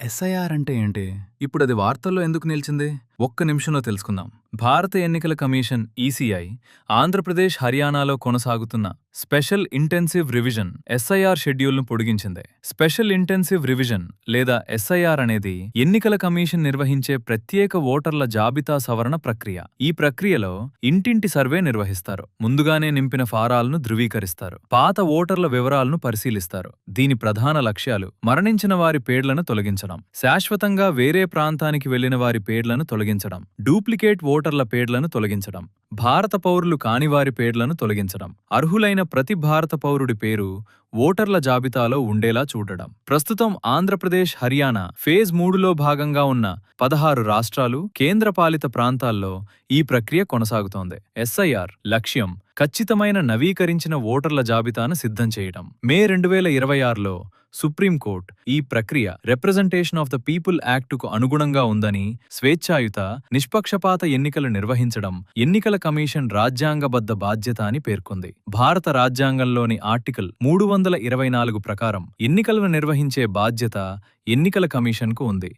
SIR అంటే ఏంటి? ఇప్పుడది వార్తల్లో ఎందుకు నిలిచింది? ఒక్క నిమిషంలో తెలుసుకుందాం. భారత ఎన్నికల కమిషన్ ఈసీఐ ఆంధ్రప్రదేశ్, హర్యానాలో కొనసాగుతున్న స్పెషల్ ఇంటెన్సివ్ రివిజన్ ఎస్ఐఆర్ షెడ్యూల్ను పొడిగించింది. స్పెషల్ ఇంటెన్సివ్ రివిజన్ లేదా ఎస్ఐఆర్ అనేది ఎన్నికల కమిషన్ నిర్వహించే ప్రత్యేక ఓటర్ల జాబితా సవరణ ప్రక్రియ. ఈ ప్రక్రియలో ఇంటింటి సర్వే నిర్వహిస్తారు. ముందుగానే నింపిన ఫారాలను ధృవీకరిస్తారు. పాత ఓటర్ల వివరాలను పరిశీలిస్తారు. దీని ప్రధాన లక్ష్యాలు మరణించిన వారి పేర్లను తొలగించడం, శాశ్వతంగా వేరే ప్రాంతానికి వెళ్లిన వారి పేర్లను తొలగించడం, డూప్లికేట్ ఓటర్ల పేర్లను తొలగించడం, భారత పౌరులు కానివారి పేర్లను తొలగించడం, అర్హులైన ప్రతి భారత పౌరుడి పేరు ఓటర్ల జాబితాలో ఉండేలా చూడడం. ప్రస్తుతం ఆంధ్రప్రదేశ్, హర్యానా ఫేజ్ 3లో భాగంగా ఉన్న 16 రాష్ట్రాలు, కేంద్రపాలిత ప్రాంతాల్లో ఈ ప్రక్రియ కొనసాగుతోంది. ఎస్ఐఆర్ లక్ష్యం ఖచ్చితమైన నవీకరించిన ఓటర్ల జాబితాను సిద్ధం చేయడం. మే 2026లో సుప్రీంకోర్టు ఈ ప్రక్రియ రిప్రజెంటేషన్ ఆఫ్ ద పీపుల్ యాక్టుకు అనుగుణంగా ఉందని, స్వేచ్ఛాయుత, నిష్పక్షపాత ఎన్నికలు నిర్వహించడం ఎన్నికల కమిషన్ రాజ్యాంగబద్ధ బాధ్యత అని పేర్కొంది. భారత రాజ్యాంగంలోని ఆర్టికల్ 324 ప్రకారం ఎన్నికలను నిర్వహించే బాధ్యత ఎన్నికల కమిషన్కు ఉంది.